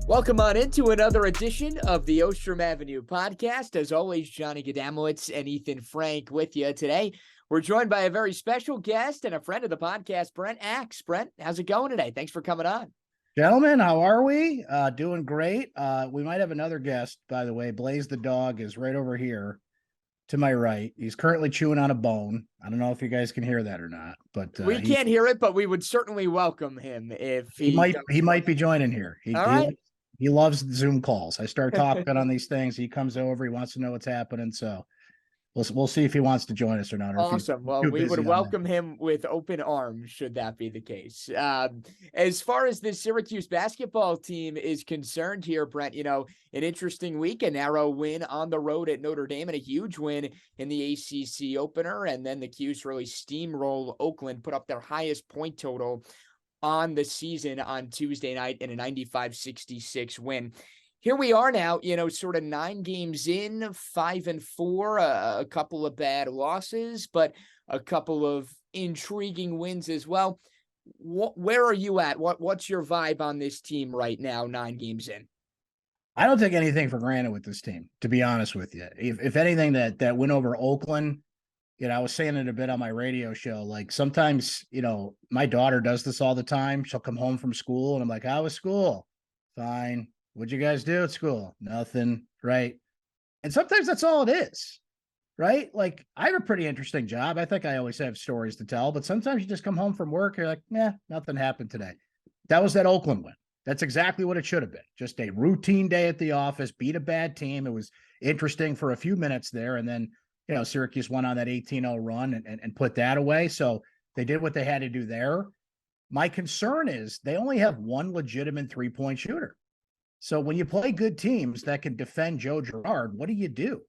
Welcome on into another edition of the Ostrom Avenue Podcast. As always, Johnny Gadamowitz and Ethan Frank with you today. We're joined by a very special guest and a friend of the podcast, Brent Axe. Brent, how's it going today? Thanks for coming on. Gentlemen, how are we? Doing great. We might have another guest, by the way. Blaze the dog is right over here to my right. He's currently chewing on a bone. I don't know if you guys can hear that or not, but we can't hear it, but we would certainly welcome him if he might be joining here. He loves Zoom calls. I start talking on these things. He comes over. He wants to know what's happening. So we'll see if he wants to join us or not. Awesome. Well, we would welcome him with open arms, should that be the case. As far as the Syracuse basketball team is concerned here, Brent, an interesting week, a narrow win on the road at Notre Dame and a huge win in the ACC opener. And then the Cuse really steamroll Oakland, put up their highest point total on the season on Tuesday night in a 95-66 win. Here we are now, sort of 9 games in, 5-4, a couple of bad losses, but a couple of intriguing wins as well. Where are you at? What's your vibe on this team right now, 9 games in? I don't take anything for granted with this team, to be honest with you. If anything, that win over Oakland, I was saying it a bit on my radio show. Like sometimes, my daughter does this all the time. She'll come home from school and I'm like, how was school? Fine. What'd you guys do at school? Nothing. Right. And sometimes that's all it is. Right. Like I have a pretty interesting job. I think I always have stories to tell, but sometimes you just come home from work. You're like, nothing happened today. That was that Oakland win. That's exactly what it should have been. Just a routine day at the office, beat a bad team. It was interesting for a few minutes there. And then, Syracuse went on that 18-0 run and put that away. So they did what they had to do there. My concern is they only have one legitimate 3-point shooter. So when you play good teams that can defend Joe Girard, what do?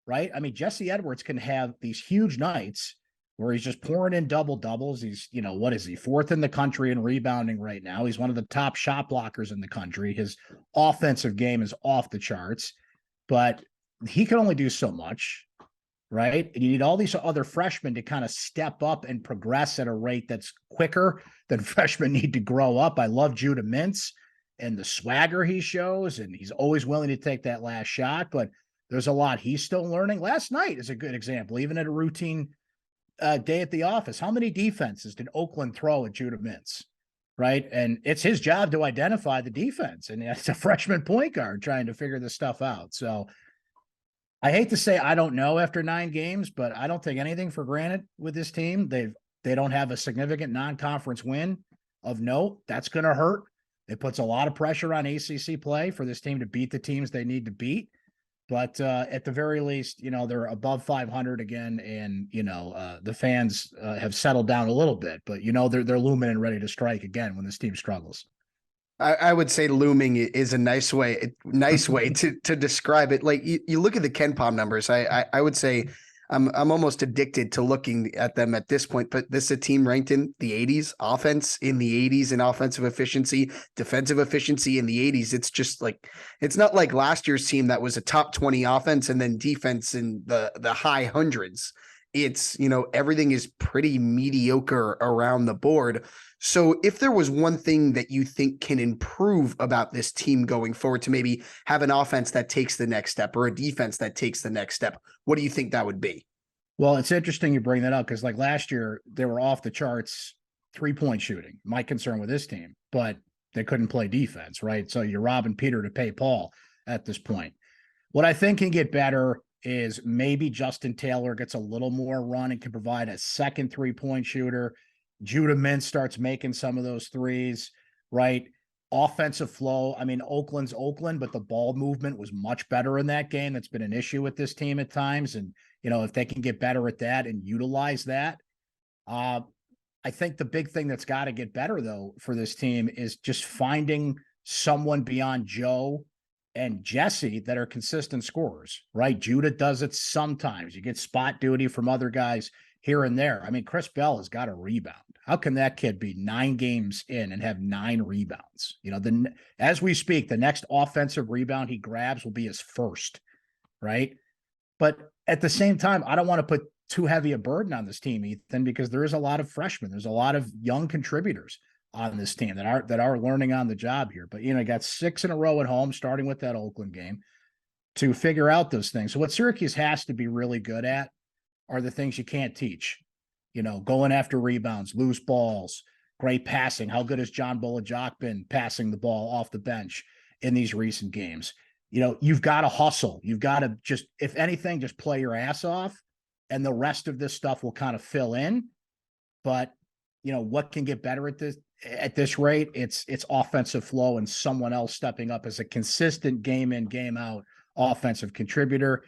Right? I mean, Jesse Edwards can have these huge nights where he's just pouring in double-doubles. He's, what is he, 4th in the country in rebounding right now. He's one of the top shot blockers in the country. His offensive game is off the charts, but he can only do so much. Right. And you need all these other freshmen to kind of step up and progress at a rate that's quicker than freshmen need to grow up. I love Judah Mintz and the swagger he shows, and he's always willing to take that last shot, but there's a lot he's still learning. Last night is a good example, even at a routine day at the office. How many defenses did Oakland throw at Judah Mintz? Right. And it's his job to identify the defense. And it's a freshman point guard trying to figure this stuff out. So I hate to say I don't know after 9 games, but I don't take anything for granted with this team. They don't have a significant non-conference win of note. That's going to hurt. It puts a lot of pressure on ACC play for this team to beat the teams they need to beat. But at the very least, they're above 500 again, and the fans have settled down a little bit. But they're looming and ready to strike again when this team struggles. I would say looming is a nice way to describe it. Like you look at the KenPom numbers. I would say I'm almost addicted to looking at them at this point. But this is a team ranked in the 80s, offense in the 80s in offensive efficiency, defensive efficiency in the 80s. It's just like it's not like last year's team that was a top 20 offense and then defense in the high hundreds. It's, everything is pretty mediocre around the board. So if there was one thing that you think can improve about this team going forward to maybe have an offense that takes the next step or a defense that takes the next step, what do you think that would be? Well, it's interesting you bring that up because like last year they were off the charts 3-point shooting. My concern with this team, but they couldn't play defense, right? So you're robbing Peter to pay Paul at this point. What I think can get better is maybe Justin Taylor gets a little more run and can provide a second 3-point shooter. Judah Mintz starts making some of those threes, right? Offensive flow. I mean, Oakland's Oakland, but the ball movement was much better in that game. That's been an issue with this team at times. And, if they can get better at that and utilize that, I think the big thing that's got to get better, though, for this team is just finding someone beyond Joe and Jesse that are consistent scorers, right? Judah does it sometimes. You get spot duty from other guys here and there. I mean, Chris Bell has got a rebound. How can that kid be 9 games in and have 9 rebounds? As we speak, the next offensive rebound he grabs will be his first, right? But at the same time, I don't want to put too heavy a burden on this team, Ethan, because there is a lot of freshmen. There's a lot of young contributors. on this team that are learning on the job here. But, got 6 in a row at home, starting with that Oakland game, to figure out those things. So what Syracuse has to be really good at are the things you can't teach. Going after rebounds, loose balls, great passing. How good has John Bolajok been passing the ball off the bench in these recent games? You've got to hustle. You've got to just, if anything, just play your ass off, and the rest of this stuff will kind of fill in. But, what can get better at this rate? It's offensive flow and someone else stepping up as a consistent game in, game out offensive contributor.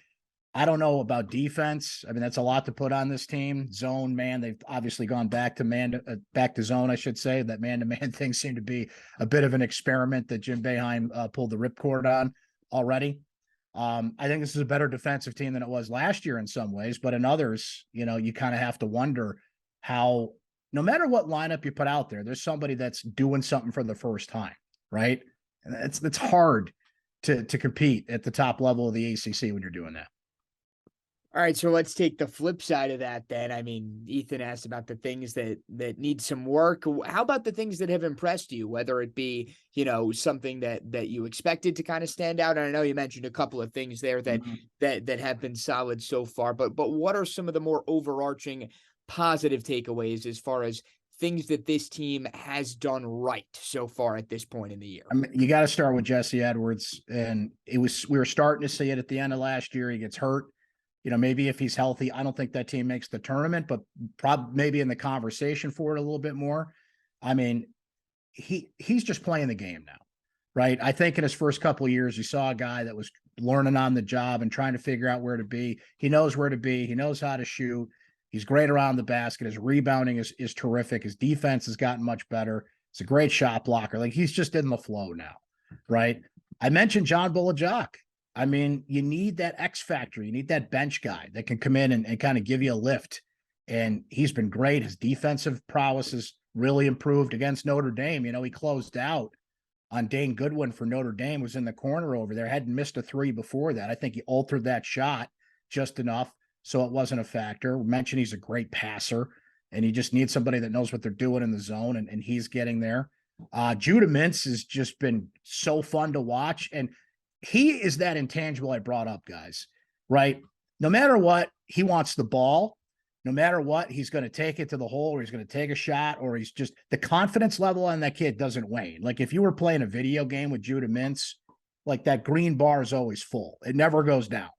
I don't know about defense. I mean, that's a lot to put on this team. Zone, man, they've obviously gone back to zone, I should say. That man-to-man thing seemed to be a bit of an experiment that Jim Boeheim pulled the ripcord on already. I think this is a better defensive team than it was last year in some ways, but in others, you kind of have to wonder how, no matter what lineup you put out there, there's somebody that's doing something for the first time, right? And it's hard to compete at the top level of the ACC when you're doing that. All right, so let's take the flip side of that then. I mean, Ethan asked about the things that need some work. How about the things that have impressed you, whether it be, something that you expected to kind of stand out? And I know you mentioned a couple of things there that have been solid so far, but what are some of the more overarching positive takeaways as far as things that this team has done right so far at this point in the year? I mean, you got to start with Jesse Edwards, and we were starting to see it at the end of last year. He gets hurt. Maybe if he's healthy, I don't think that team makes the tournament, but probably maybe in the conversation for it a little bit more. I mean, he's just playing the game now, right? I think in his first couple of years, you saw a guy that was learning on the job and trying to figure out where to be. He knows where to be. He knows how to shoot. He's great around the basket. His rebounding is terrific. His defense has gotten much better. He's a great shot blocker. Like, he's just in the flow now, right? I mentioned John Bolajok. I mean, you need that X factor. You need that bench guy that can come in and kind of give you a lift. And he's been great. His defensive prowess has really improved against Notre Dame. He closed out on Dane Goodwin for Notre Dame, was in the corner over there, hadn't missed a 3 before that. I think he altered that shot just enough so it wasn't a factor. We mentioned he's a great passer, and you just need somebody that knows what they're doing in the zone, and he's getting there. Judah Mintz has just been so fun to watch, and he is that intangible I brought up, guys, right? No matter what, he wants the ball. No matter what, he's going to take it to the hole, or he's going to take a shot, or he's just, the confidence level on that kid doesn't wane. Like, if you were playing a video game with Judah Mintz, like, that green bar is always full. It never goes down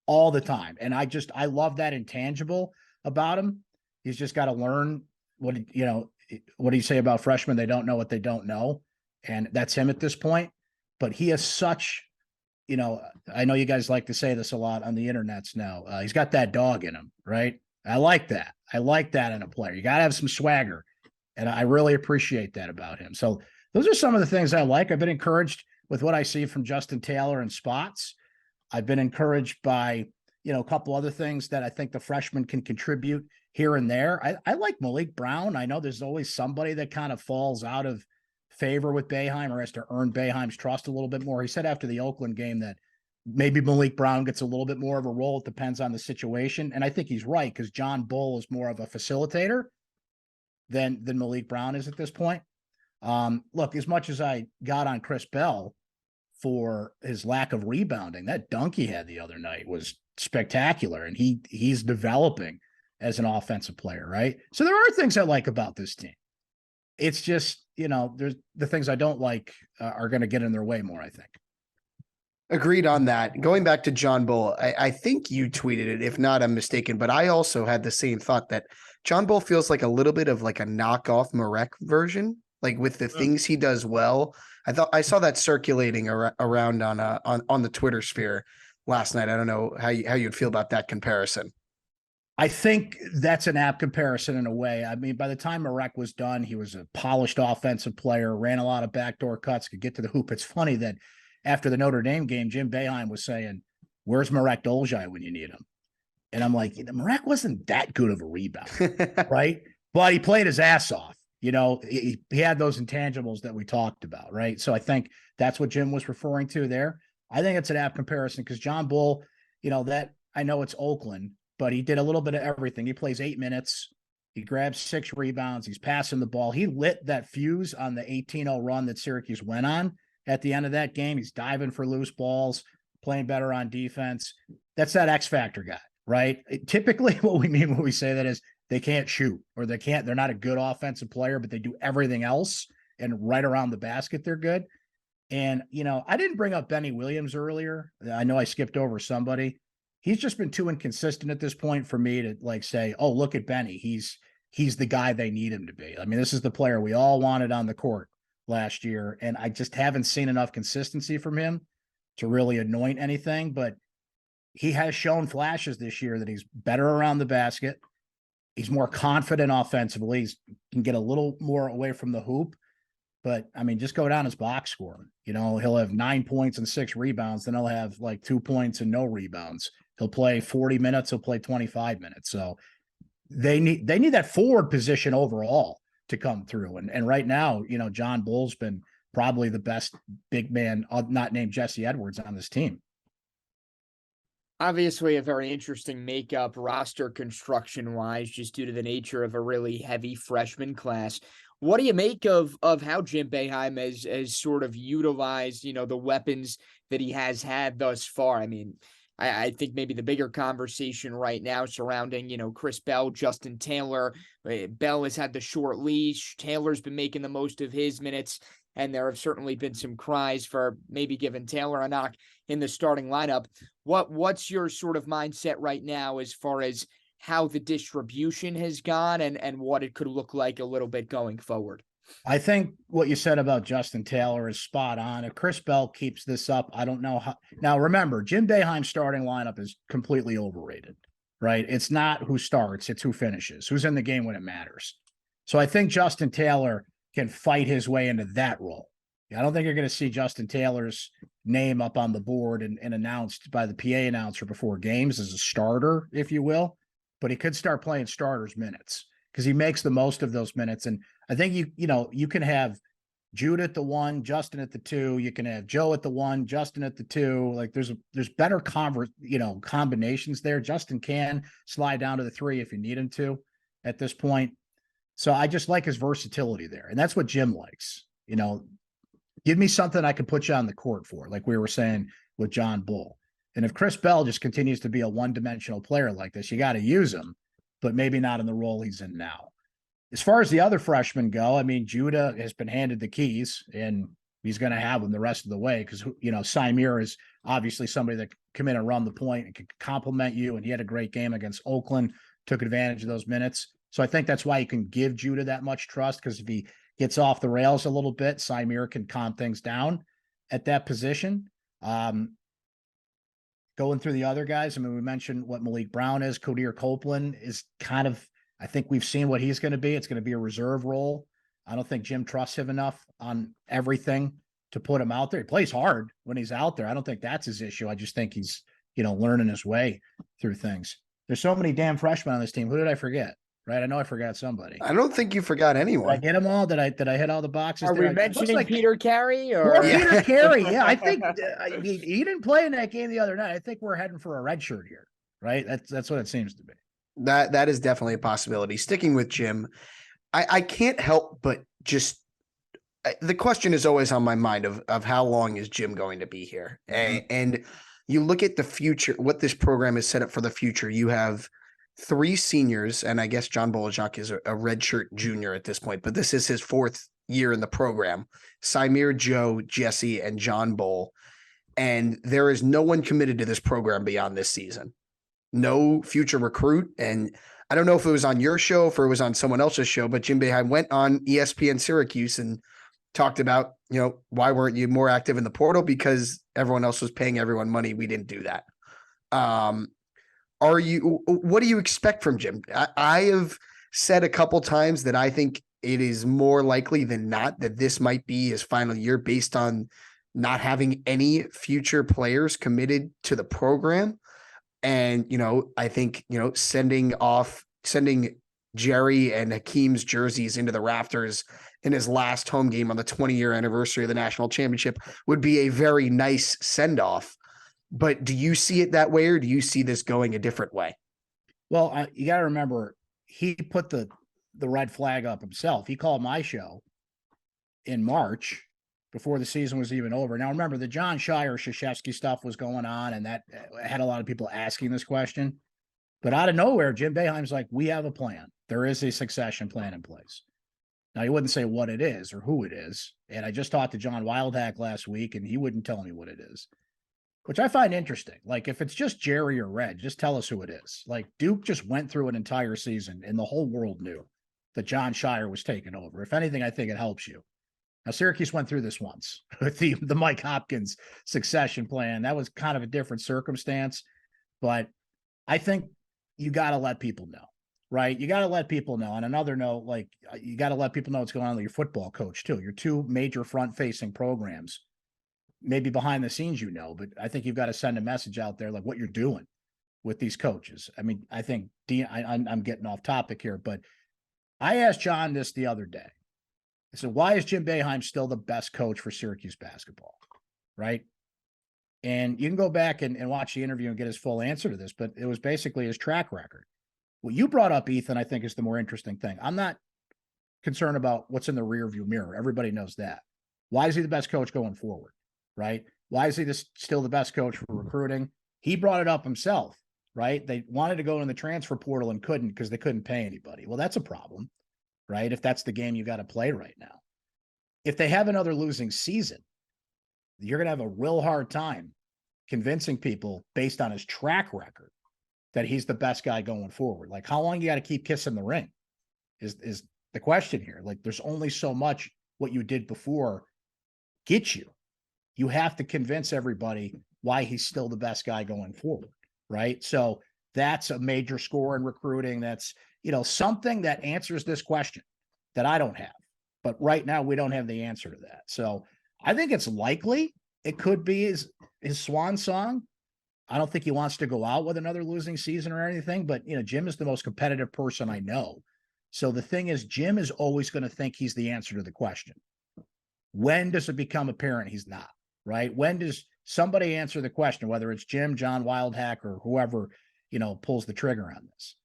all the time. And I love that intangible about him. He's just got to learn what do you say about freshmen? They don't know what they don't know. And that's him at this point. But he has such, I know you guys like to say this a lot on the internets now. He's got that dog in him, right? I like that. I like that in a player. You got to have some swagger. And I really appreciate that about him. So those are some of the things I like. I've been encouraged with what I see from Justin Taylor and spots. I've been encouraged by, a couple other things that I think the freshmen can contribute here and there. I like Malik Brown. I know there's always somebody that kind of falls out of favor with Boeheim or has to earn Boeheim's trust a little bit more. He said after the Oakland game that maybe Malik Brown gets a little bit more of a role. It depends on the situation. And I think he's right, because John Bull is more of a facilitator than Malik Brown is at this point. Look, as much as I got on Chris Bell for his lack of rebounding, that dunk he had the other night was spectacular. And he's developing as an offensive player, right? So there are things I like about this team. It's just, there's the things I don't like are going to get in their way more, I think. Agreed on that. Going back to John Bull, I think you tweeted it. If not, I'm mistaken. But I also had the same thought that John Bull feels like a little bit of like a knockoff Marek version, like with the things he does well. I saw that circulating around on the Twitter sphere last night. I don't know how you'd feel about that comparison. I think that's an apt comparison in a way. I mean, by the time Marek was done, he was a polished offensive player, ran a lot of backdoor cuts, could get to the hoop. It's funny that after the Notre Dame game, Jim Boeheim was saying, "Where's Marek Dolezaj when you need him?" And I'm like, Marek wasn't that good of a rebounder, right? But he played his ass off. He had those intangibles that we talked about, right? So I think that's what Jim was referring to there. I think it's an apt comparison because John Bull, that I know it's Oakland, but he did a little bit of everything. He plays 8 minutes. He grabbed 6 rebounds. He's passing the ball. He lit that fuse on the 18-0 run that Syracuse went on at the end of that game. He's diving for loose balls, playing better on defense. That's that X factor guy, right? Typically what we mean when we say that is they can't shoot, or they're not a good offensive player, but they do everything else. And right around the basket, they're good. And, I didn't bring up Benny Williams earlier. I know I skipped over somebody. He's just been too inconsistent at this point for me to say, oh, look at Benny. He's the guy they need him to be. I mean, this is the player we all wanted on the court last year. And I just haven't seen enough consistency from him to really anoint anything, but he has shown flashes this year that he's better around the basket. He's more confident offensively. He can get a little more away from the hoop. But, I mean, just go down his box score. He'll have 9 points and 6 rebounds. Then he'll have 2 points and no rebounds. He'll play 40 minutes. He'll play 25 minutes. So they need that forward position overall to come through. And right now, John Bull's been probably the best big man, not named Jesse Edwards, on this team. Obviously a very interesting makeup roster construction wise, just due to the nature of a really heavy freshman class. What do you make of how Jim Boeheim has sort of utilized, the weapons that he has had thus far? I mean, I think maybe the bigger conversation right now surrounding, Chris Bell, Justin Taylor. Bell has had the short leash. Taylor's been making the most of his minutes. And there have certainly been some cries for maybe giving Taylor a knock in the starting lineup. What's your sort of mindset right now as far as how the distribution has gone and what it could look like a little bit going forward? I think what you said about Justin Taylor is spot on. If Chris Bell keeps this up, I don't know how. Now, remember, Jim Boeheim's starting lineup is completely overrated, right? It's not who starts, it's who finishes, who's in the game when it matters. So I think Justin Taylor can fight his way into that role. I don't think you're going to see Justin Taylor's name up on the board and announced by the PA announcer before games as a starter, if you will, but he could start playing starters minutes because he makes the most of those minutes. And I think you can have Jude at the 1, Justin at the 2. You can have Joe at the 1, Justin at the 2. There's better combinations there. Justin can slide down to the 3 if you need him to at this point. So I just like his versatility there. And that's what Jim likes. Give me something I can put you on the court for, like we were saying with John Bull. And if Chris Bell just continues to be a one-dimensional player like this, you got to use him, but maybe not in the role he's in now. As far as the other freshmen go, I mean, Judah has been handed the keys, and he's going to have them the rest of the way because, Symir is obviously somebody that can come in and run the point and can complement you, and he had a great game against Oakland, took advantage of those minutes. So I think that's why you can give Judah that much trust, because if he gets off the rails a little bit, Symir can calm things down at that position. Going through the other guys, I mean, we mentioned what Malik Brown is. Kodir Copeland is kind of, I think we've seen what he's going to be. It's going to be a reserve role. I don't think Jim trusts him enough on everything to put him out there. He plays hard when he's out there. I don't think that's his issue. I just think he's, learning his way through things. There's so many damn freshmen on this team. Who did I forget? Right, I know I forgot somebody. I don't think you forgot anyone. Did I get them all? Did I hit all the boxes? Are we mentioning Peter Carey or Peter Carey? Yeah, I think he didn't play in that game the other night. I think we're heading for a red shirt here, right? That's what it seems to be. That is definitely a possibility. Sticking with Jim, I can't help but just the question is always on my mind of how long is Jim going to be here, and you look at the future, what this program is set up for the future. You have 3 seniors, and I guess John Bolajak is a redshirt junior at this point, but this is his 4th year in the program. Symir, Joe, Jesse, and John Bull. And there is no one committed to this program beyond this season. No future recruit. And I don't know if it was on your show, if it was on someone else's show, but Jim Boeheim went on ESPN Syracuse and talked about, why weren't you more active in the portal? Because everyone else was paying everyone money. We didn't do that. What do you expect from Jim? I have said a couple times that I think it is more likely than not that this might be his final year based on not having any future players committed to the program. And, I think, sending Jerry and Hakeem's jerseys into the rafters in his last home game on the 20-year anniversary of the national championship would be a very nice send-off. But do you see it that way, or do you see this going a different way? Well, you got to remember, he put the the red flag up himself. He called my show in March before the season was even over. Now, remember, the John Shire Krzyzewski stuff was going on, and that had a lot of people asking this question. But out of nowhere, Jim Boeheim's like, we have a plan. There is a succession plan in place. Now, he wouldn't say what it is or who it is. And I just talked to John Wildhack last week, and he wouldn't tell me what it is, which I find interesting. Like, if it's just Jerry or Red, just tell us who it is. Like, Duke just went through an entire season, and the whole world knew that John Shire was taking over. If anything, I think it helps you. Now, Syracuse went through this once with the Mike Hopkins succession plan. That was kind of a different circumstance, but I think you got to let people know, right? You got to let people know. On another note, like, you got to let people know what's going on with your football coach too. Your two major front-facing programs, maybe behind the scenes, but I think you've got to send a message out there, like what you're doing with these coaches. I mean, I think I'm getting off topic here, but I asked John this the other day. I said, why is Jim Boeheim still the best coach for Syracuse basketball? Right. And you can go back and watch the interview and get his full answer to this, but it was basically his track record. What you brought up, Ethan, I think is the more interesting thing. I'm not concerned about what's in the rearview mirror. Everybody knows that. Why is he the best coach going forward? Right. Why is he still the best coach for recruiting? He brought it up himself, right? They wanted to go in the transfer portal and couldn't because they couldn't pay anybody. Well, that's a problem. Right? If that's the game you got to play right now. If they have another losing season, you're going to have a real hard time convincing people based on his track record that he's the best guy going forward. Like, how long you got to keep kissing the ring is the question here. Like, there's only so much what you did before gets you. You have to convince everybody why he's still the best guy going forward. Right? So that's a major score in recruiting. That's, something that answers this question that I don't have. But right now, we don't have the answer to that. So I think it's likely it could be his swan song. I don't think he wants to go out with another losing season or anything. But, Jim is the most competitive person I know. So the thing is, Jim is always going to think he's the answer to the question. When does it become apparent he's not? Right? When does somebody answer the question, whether it's Jim, John Wildhack, or whoever, pulls the trigger on this?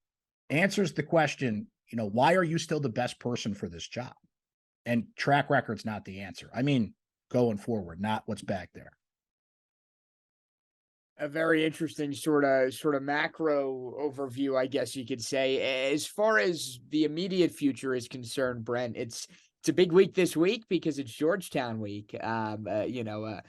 Answers the question, why are you still the best person for this job? And track record's not the answer. I mean, going forward, not what's back there. A very interesting sort of macro overview, I guess you could say. As far as the immediate future is concerned, Brent, it's a big week this week because it's Georgetown week. A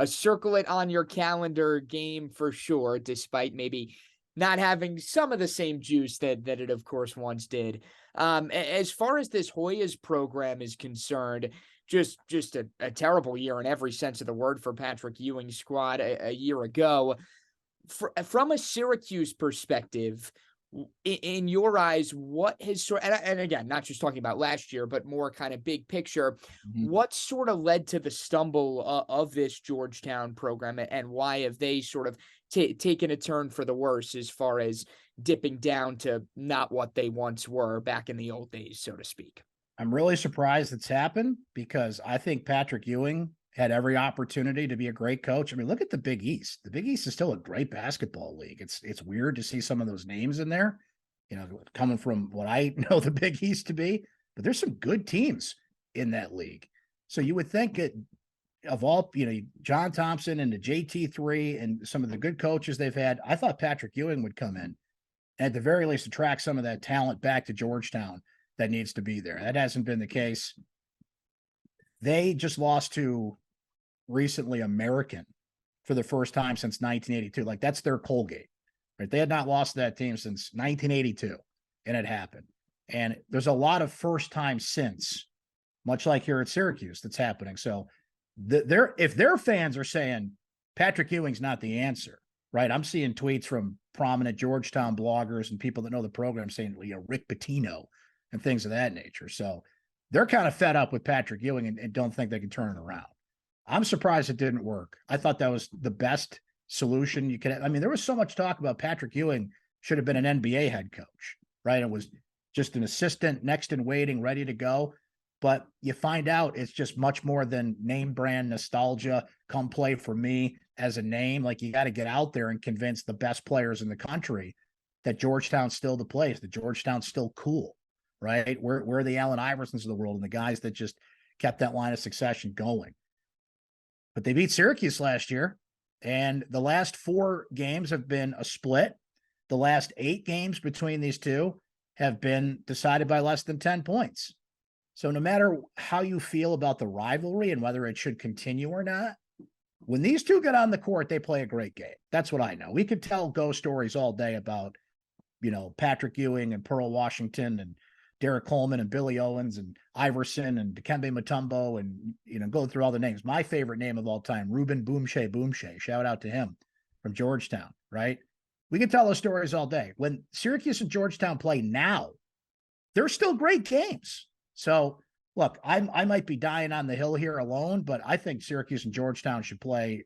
circle it on your calendar game for sure, despite maybe not having some of the same juice that it, of course, once did. As far as this Hoyas program is concerned, just a terrible year in every sense of the word for Patrick Ewing's squad a year ago. From a Syracuse perspective, in your eyes, what has and again, not just talking about last year, but more kind of big picture, what sort of led to the stumble of this Georgetown program, and why have they sort of taken a turn for the worse as far as dipping down to not what they once were back in the old days, so to speak? I'm really surprised it's happened because I think Patrick Ewing had every opportunity to be a great coach. I mean, look at the Big East. The Big East is still a great basketball league. It's weird to see some of those names in there, coming from what I know the Big East to be, but there's some good teams in that league. So you would think of all, John Thompson and the JT3 and some of the good coaches they've had, I thought Patrick Ewing would come in and at the very least attract some of that talent back to Georgetown that needs to be there. That hasn't been the case. They just lost to recently American for the first time since 1982. Like, that's their Colgate, right? They had not lost that team since 1982, and it happened. And there's a lot of first time since, much like here at Syracuse, that's happening. So if their fans are saying Patrick Ewing's not the answer, right? I'm seeing tweets from prominent Georgetown bloggers and people that know the program saying, Rick Pitino and things of that nature. So they're kind of fed up with Patrick Ewing and don't think they can turn it around. I'm surprised it didn't work. I thought that was the best solution you could. I mean, there was so much talk about Patrick Ewing should have been an NBA head coach, right? It was just an assistant next in waiting, ready to go. But you find out it's just much more than name brand nostalgia. Come play for me as a name. Like, you got to get out there and convince the best players in the country that Georgetown's still the place, that Georgetown's still cool, right? Where are the Allen Iversons of the world and the guys that just kept that line of succession going? But they beat Syracuse last year, and the last 4 games have been a split. The last 8 games between these two have been decided by less than 10 points. So no matter how you feel about the rivalry and whether it should continue or not, when these two get on the court, they play a great game. That's what I know. We could tell ghost stories all day about, Patrick Ewing and Pearl Washington and Derek Coleman and Billy Owens and Iverson and Dikembe Mutombo and, go through all the names. My favorite name of all time, Ruben Boomshay. Shout out to him from Georgetown, right? We can tell those stories all day. When Syracuse and Georgetown play now, they're still great games. So, look, I might be dying on the hill here alone, but I think Syracuse and Georgetown should play,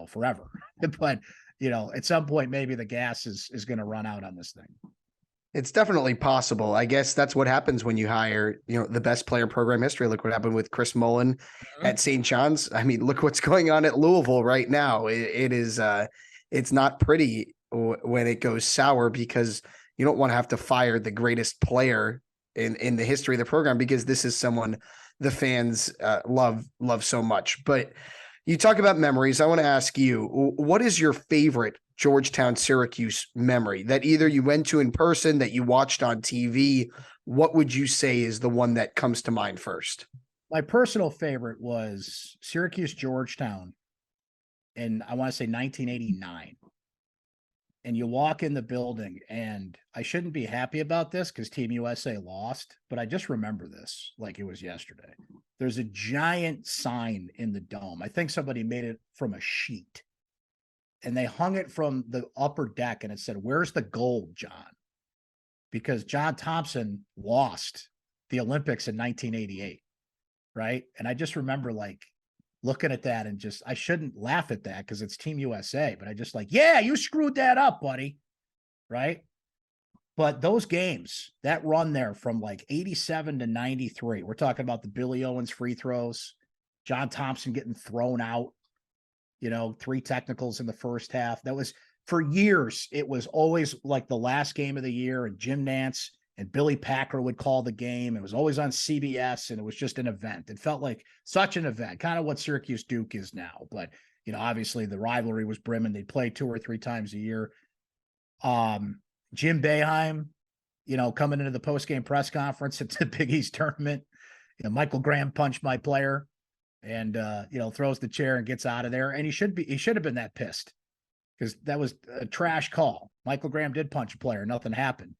forever. But, at some point, maybe the gas is going to run out on this thing. It's definitely possible. I guess that's what happens when you hire, the best player in program history. Look what happened with Chris Mullen at St. John's. I mean, look what's going on at Louisville right now. It is, it's not pretty when it goes sour, because you don't want to have to fire the greatest player in the history of the program, because this is someone the fans love so much. But you talk about memories. I want to ask you, what is your favorite Georgetown Syracuse memory that either you went to in person, that you watched on TV? What would you say is the one that comes to mind first? My personal favorite was Syracuse Georgetown in, I want to say, 1989. And you walk in the building, and I shouldn't be happy about this because Team USA lost, but I just remember this like it was yesterday. There's a giant sign in the dome. I think somebody made it from a sheet, and they hung it from the upper deck, and it said, "Where's the gold, John?" Because John Thompson lost the Olympics in 1988, right? And I just remember looking at that and I shouldn't laugh at that because it's Team USA, but I just yeah, you screwed that up, buddy. Right. But those games, that run there from 87 to 93, we're talking about the Billy Owens free throws, John Thompson getting thrown out, 3 technicals in the first half. That was, for years, it was always the last game of the year, and Jim Nance and Billy Packer would call the game. It was always on CBS, and it was just an event. It felt like such an event, kind of what Syracuse Duke is now. But, obviously the rivalry was brimming. They'd play 2 or 3 times a year. Jim Boeheim, coming into the post-game press conference at the Big East tournament. Michael Graham punched my player and, throws the chair and gets out of there. And he should have been that pissed because that was a trash call. Michael Graham did punch a player. Nothing happened.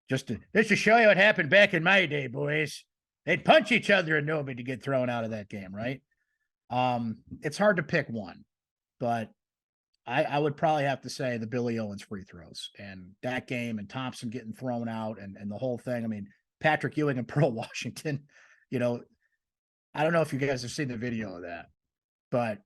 Just to show you what happened back in my day, boys. They'd punch each other and nobody to get thrown out of that game, right? It's hard to pick one, but I would probably have to say the Billy Owens free throws and that game and Thompson getting thrown out and the whole thing. I mean, Patrick Ewing and Pearl Washington, I don't know if you guys have seen the video of that, but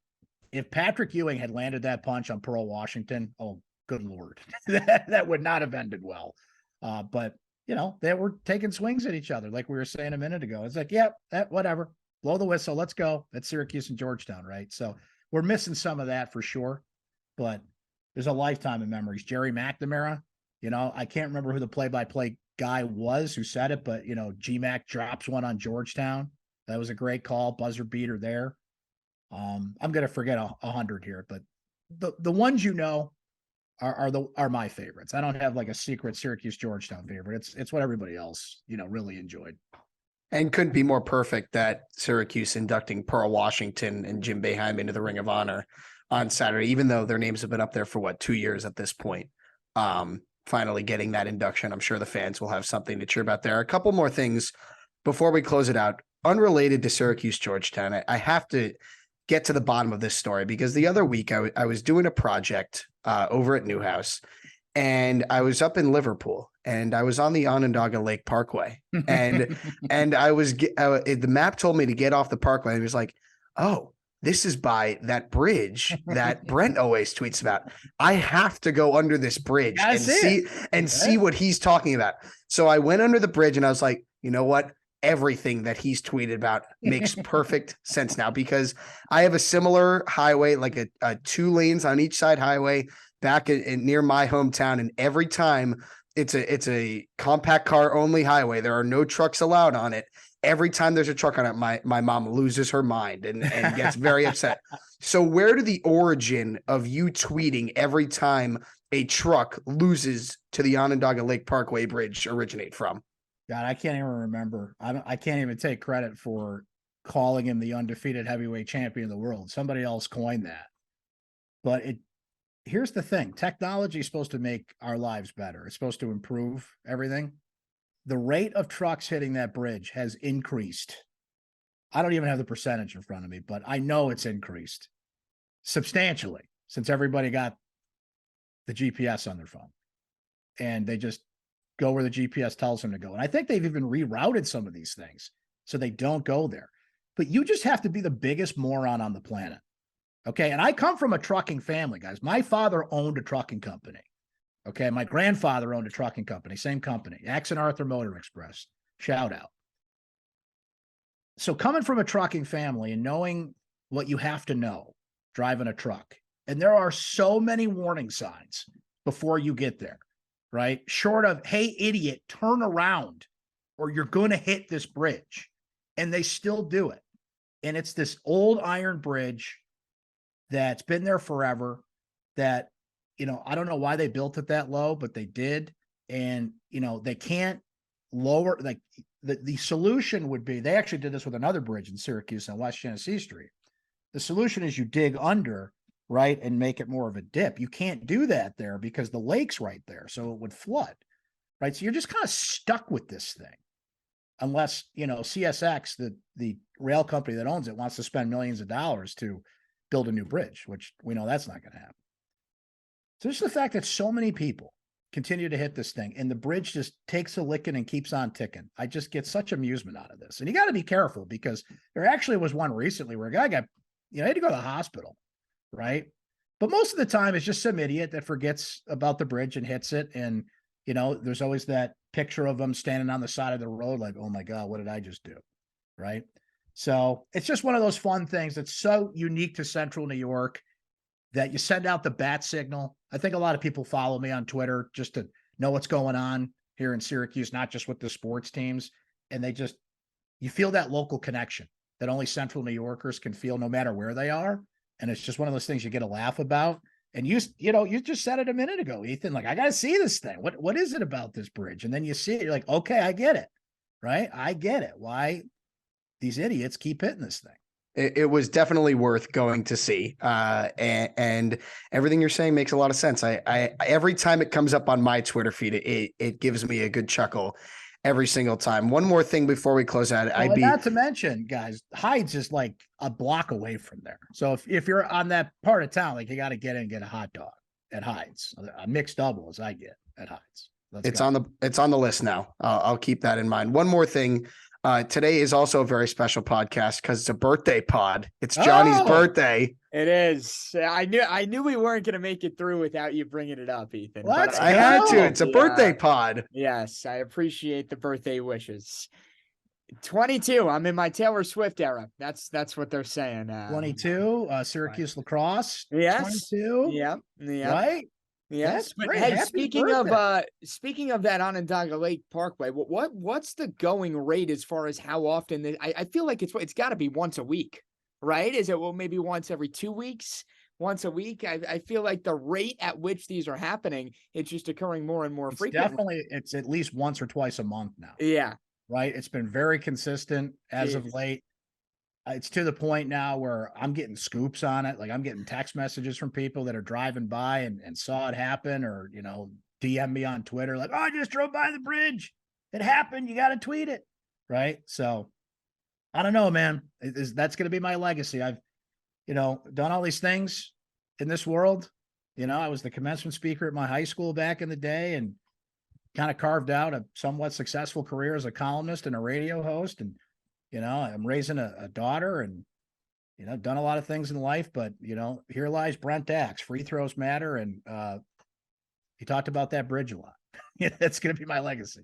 if Patrick Ewing had landed that punch on Pearl Washington, oh, good Lord, that would not have ended well. But they were taking swings at each other, like we were saying a minute ago. It's whatever, blow the whistle, let's go. That's Syracuse and Georgetown, right? So we're missing some of that for sure, but there's a lifetime of memories. Jerry McNamara, I can't remember who the play-by-play guy was who said it, but GMAC drops one on Georgetown. That was a great call, buzzer beater there. I'm gonna forget 100 here, but the ones are my favorites. I don't have a secret Syracuse Georgetown favorite. It's what everybody else, really enjoyed. And couldn't be more perfect that Syracuse inducting Pearl Washington and Jim Boeheim into the Ring of Honor on Saturday, even though their names have been up there for 2 years at this point. Finally getting that induction. I'm sure the fans will have something to cheer about there. A couple more things before we close it out, unrelated to Syracuse Georgetown. I have to get to the bottom of this story because the other week I was doing a project over at Newhouse, and I was up in Liverpool, and I was on the Onondaga Lake Parkway, and I was the map told me to get off the parkway, and it was like, oh, this is by that bridge that Brent always tweets about. I have to go under this bridge and see what he's talking about. So I went under the bridge, and I was like, you know what? Everything that he's tweeted about makes perfect sense now, because I have a similar highway, like a 2 lanes on each side highway back in near my hometown. And every time It's a compact car only highway. There are no trucks allowed on it. Every time there's a truck on it, my mom loses her mind and gets very upset. So where did the origin of you tweeting every time a truck loses to the Onondaga Lake Parkway Bridge originate from? God, I can't even remember. I can't even take credit for calling him the undefeated heavyweight champion of the world. Somebody else coined that. But here's the thing. Technology is supposed to make our lives better. It's supposed to improve everything. The rate of trucks hitting that bridge has increased. I don't even have the percentage in front of me, but I know it's increased substantially since everybody got the GPS on their phone. And they just go where the GPS tells them to go. And I think they've even rerouted some of these things so they don't go there. But you just have to be the biggest moron on the planet. Okay. And I come from a trucking family, guys. My father owned a trucking company. Okay. My grandfather owned a trucking company, same company, Axe and Arthur Motor Express. Shout out. So coming from a trucking family and knowing what you have to know driving a truck, and there are so many warning signs before you get there, right? Short of, hey, idiot, turn around or you're going to hit this bridge. And they still do it. And it's this old iron bridge that's been there forever that, I don't know why they built it that low, but they did. And, they can't lower, like the solution would be, they actually did this with another bridge in Syracuse on West Genesee Street. The solution is you dig under, right, and make it more of a dip. You can't do that there because the lake's right there. So it would flood, right? So you're just kind of stuck with this thing. Unless, CSX, the rail company that owns it, wants to spend millions of dollars to build a new bridge, which we know that's not going to happen. So just the fact that so many people continue to hit this thing and the bridge just takes a licking and keeps on ticking. I just get such amusement out of this. And you got to be careful because there actually was one recently where a guy got, had to go to the hospital, right? But most of the time it's just some idiot that forgets about the bridge and hits it. And, there's always that picture of them standing on the side of the road like, oh my God, what did I just do? Right. So it's just one of those fun things that's so unique to Central New York that you send out the bat signal. I think a lot of people follow me on Twitter just to know what's going on here in Syracuse, not just with the sports teams. And you feel that local connection that only Central New Yorkers can feel no matter where they are. And it's just one of those things you get a laugh about. And you just said it a minute ago, Ethan, like, I got to see this thing. What is it about this bridge? And then you see it, you're like, okay, I get it. Right. I get it. Why these idiots keep hitting this thing. It was definitely worth going to see. And everything you're saying makes a lot of sense. I every time it comes up on my Twitter feed, it gives me a good chuckle every single time. One more thing before we close out. Not to mention, guys, Hyde's is like a block away from there. So if you're on that part of town, like, you got to get in and get a hot dog at Hyde's, a mixed double as I get at Hyde's. It's on the list now. I'll keep that in mind. One more thing. Today is also a very special podcast because it's a birthday pod. It's Johnny's birthday. It is. I knew we weren't going to make it through without you bringing it up, Ethan. I had to. It's a birthday pod. Yes, I appreciate the birthday wishes. 22. I'm in my Taylor Swift era. That's what they're saying. 22. Syracuse lacrosse. Yes. 22. Yep. Right. Yes, but hey, speaking of that Onondaga Lake Parkway, what's the going rate as far as how often? I feel like it's got to be once a week, right? Is it maybe once every 2 weeks, once a week? I feel like the rate at which these are happening, it's just occurring more and more frequently. It's at least once or twice a month now. Yeah, right. It's been very consistent as of late. It's to the point now where I'm getting scoops on it. Like, I'm getting text messages from people that are driving by and saw it happen, or, DM me on Twitter. Like, oh, I just drove by the bridge. It happened. You got to tweet it. Right. So I don't know, man. That's going to be my legacy. I've, done all these things in this world. I was the commencement speaker at my high school back in the day and kind of carved out a somewhat successful career as a columnist and a radio host. And, I'm raising a daughter and, done a lot of things in life, but, here lies Brent Axe. Free throws matter. And he talked about that bridge a lot. That's going to be my legacy.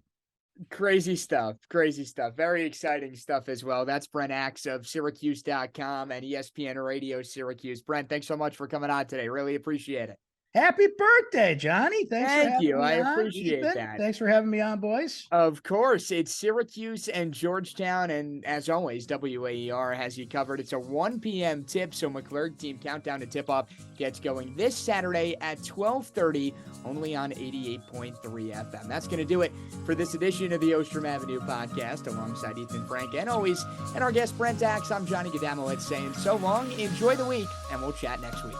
Crazy stuff. Very exciting stuff as well. That's Brent Axe of Syracuse.com and ESPN Radio Syracuse. Brent, thanks so much for coming on today. Really appreciate it. Happy birthday, Johnny. Thank you. I appreciate that. Thanks for having me on, boys. Of course. It's Syracuse and Georgetown. And as always, WAER has you covered. It's a 1 p.m. tip. So McClurg team countdown to tip-off gets going this Saturday at 12:30, only on 88.3 FM. That's going to do it for this edition of the Ostrom Avenue Podcast, alongside Ethan Frank and our guest Brent Axe. I'm Johnny Gadamowitz saying so long, enjoy the week, and we'll chat next week.